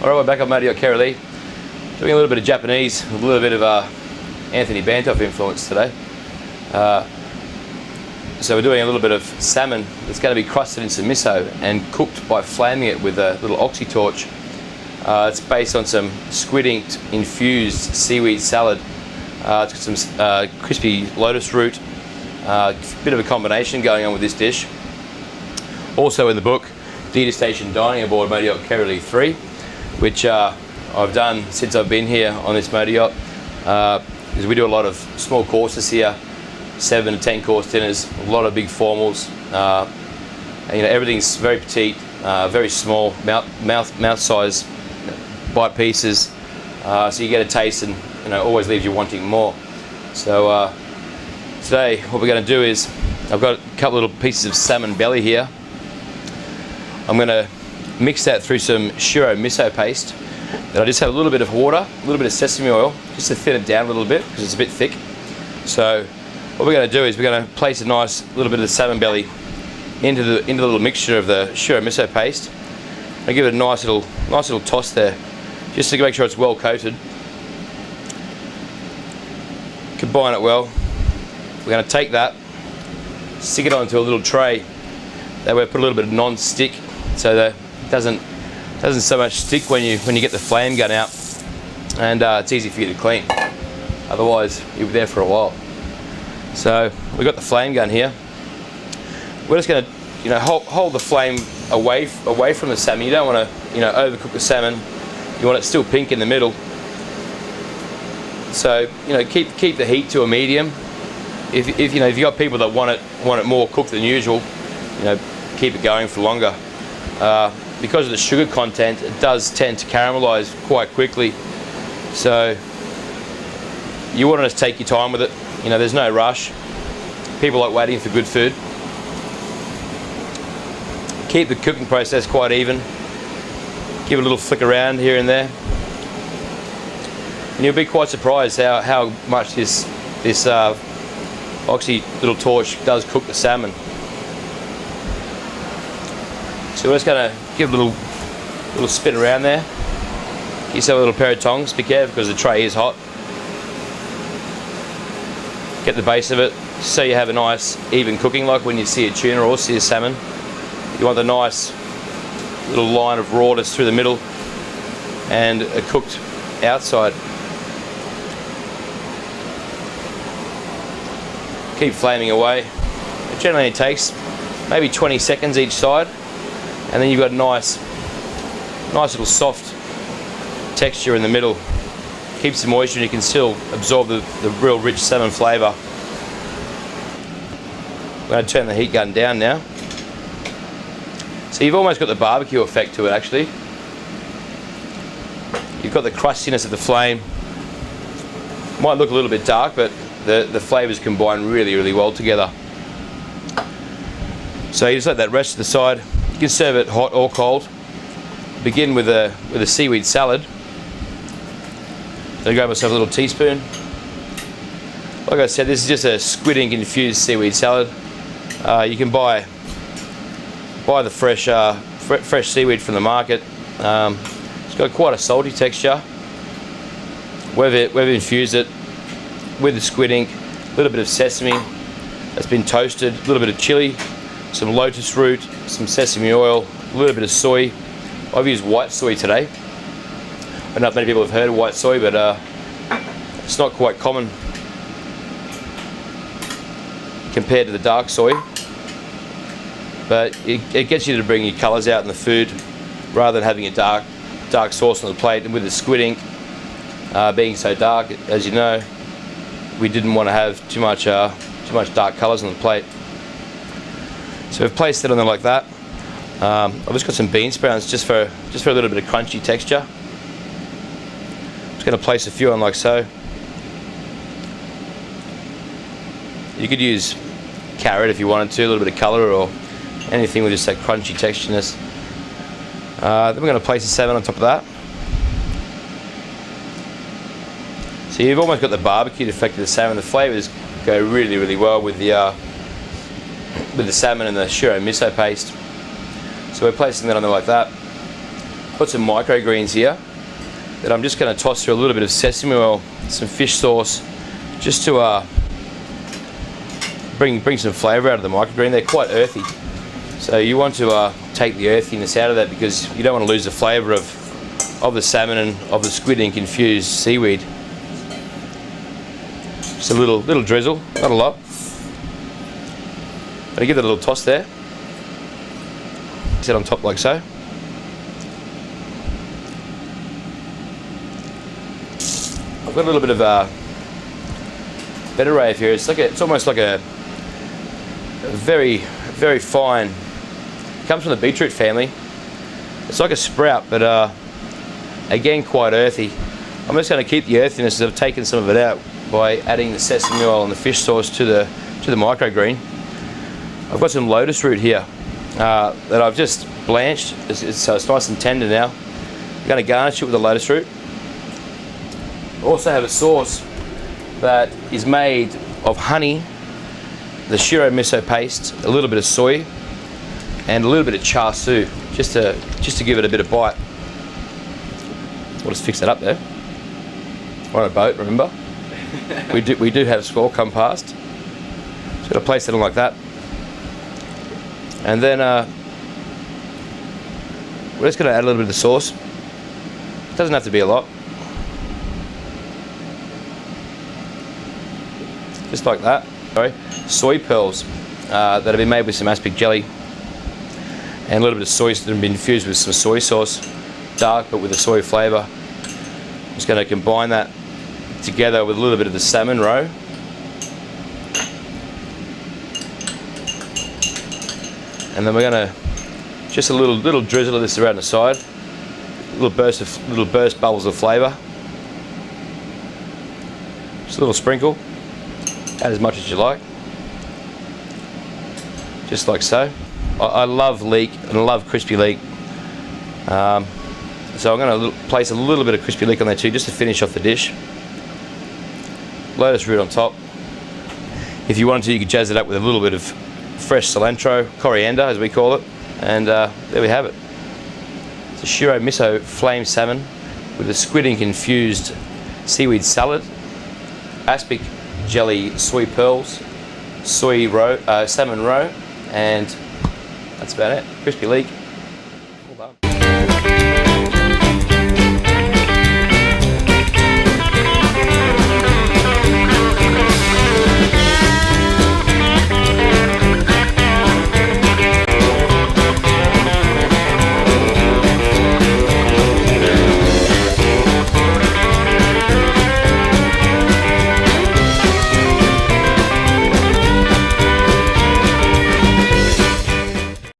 Alright, we're back on Modi Kerala, doing a little bit of Japanese, a little bit of Anthony Bantoft influence today. So we're doing a little bit of salmon that's going to be crusted in some miso and cooked by flaming it with a little oxy torch. It's based on some squid-ink infused seaweed salad. It's got some crispy lotus root, bit of a combination going on with this dish. Also in the book, Degustation Dining Aboard Modi Kerala 3, which I've done since I've been here on this Modi yacht, because we do a lot of small courses here, 7 to 10 course dinners, a lot of big formals. And, everything's very petite, very small, mouth size bite pieces, so you get a taste and always leaves you wanting more. So today what we're going to do is, I've got a couple little pieces of salmon belly here. I'm going to mix that through some shiro miso paste. Then I just have a little bit of water, a little bit of sesame oil, just to thin it down a little bit because it's a bit thick. So what we're going to do is we're going to place a nice little bit of the salmon belly into the little mixture of the shiro miso paste. I give it a nice little toss there, just to make sure it's well coated. Combine it well. We're going to take that, stick it onto a little tray. That way, put a little bit of non-stick so that it doesn't so much stick when you get the flame gun out, and it's easy for you to clean. Otherwise, you'll be there for a while. So we've got the flame gun here. We're just going to hold the flame away from the salmon. You don't want to overcook the salmon. You want it still pink in the middle. So keep the heat to a medium. If you've got people that want it more cooked than usual, keep it going for longer. Because of the sugar content, it does tend to caramelize quite quickly. So you want to just take your time with it. There's no rush. People like waiting for good food. Keep the cooking process quite even. Give it a little flick around here and there. And you'll be quite surprised how much this oxy little torch does cook the salmon. So we're just going to give a little spin around there. Give yourself a little pair of tongs. Be careful because the tray is hot. Get the base of it so you have a nice even cooking, like when you see a tuna or see a salmon. You want the nice little line of rawness through the middle and a cooked outside. Keep flaming away. It generally takes maybe 20 seconds each side, and then you've got a nice little soft texture in the middle. Keeps the moisture and you can still absorb the real rich salmon flavour. I'm going to turn the heat gun down now. So you've almost got the barbecue effect to it actually. You've got the crustiness of the flame. Might look a little bit dark, but the flavours combine really, really well together. So you just let that rest to the side. You can serve it hot or cold. Begin with a seaweed salad. So I grab myself a little teaspoon. Like I said, this is just a squid-ink infused seaweed salad. You can buy the fresh seaweed from the market. It's got quite a salty texture. We've infused it with the squid-ink, a little bit of sesame that's been toasted, a little bit of chili, some lotus root, some sesame oil, a little bit of soy. I've used white soy today. I don't know if many people have heard of white soy, but it's not quite common compared to the dark soy. But it gets you to bring your colours out in the food rather than having a dark sauce on the plate. And with the squid-ink being so dark, as you know, we didn't want to have too much dark colours on the plate. So we've placed it on there like that. I've just got some bean sprouts just for a little bit of crunchy texture. Just going to place a few on like so. You could use carrot if you wanted to, a little bit of colour, or anything with just that crunchy textureness. Then we're going to place the salmon on top of that. So you've almost got the barbecued effect of the salmon. The flavours go really, really well with the salmon and the shiro miso paste. So we're placing that on there like that. Got some microgreens here that I'm just going to toss through a little bit of sesame oil, some fish sauce, just to bring some flavour out of the microgreen. They're quite earthy, so you want to take the earthiness out of that because you don't want to lose the flavour of the salmon and of the squid ink infused seaweed. Just a little drizzle, not a lot. But I give it a little toss there. Set on top like so. I've got a little bit of better rave here. It's almost like a very fine. It comes from the beetroot family. It's like a sprout, but again quite earthy. I'm just going to keep the earthiness as I've taken some of it out by adding the sesame oil and the fish sauce to the microgreen. I've got some lotus root here that I've just blanched. So it's nice and tender now. I'm going to garnish it with the lotus root. I also have a sauce that is made of honey, the shiro miso paste, a little bit of soy, and a little bit of char siu, just to give it a bit of bite. We'll just fix that up there. We're on a boat, remember? we do have squall come past. Just got to place it on like that, and then we're just going to add a little bit of the sauce. It doesn't have to be a lot. Just like that. Sorry. Soy pearls that have been made with some aspic jelly and a little bit of soy that have been infused with some soy sauce, dark but with a soy flavour. I'm just going to combine that together with a little bit of the salmon roe. And then we're going to just a little drizzle of this around the side, little burst bubbles of flavour. Just a little sprinkle. Add as much as you like, just like so. I love leek and I love crispy leek, so I'm going to place a little bit of crispy leek on there too, just to finish off the dish. Lotus root on top. If you wanted to, you could jazz it up with a little bit of fresh cilantro, coriander as we call it, and there we have it. It's a shiro miso flame salmon with a squid ink infused seaweed salad, aspic jelly soy pearls, salmon roe, and that's about it. Crispy leek.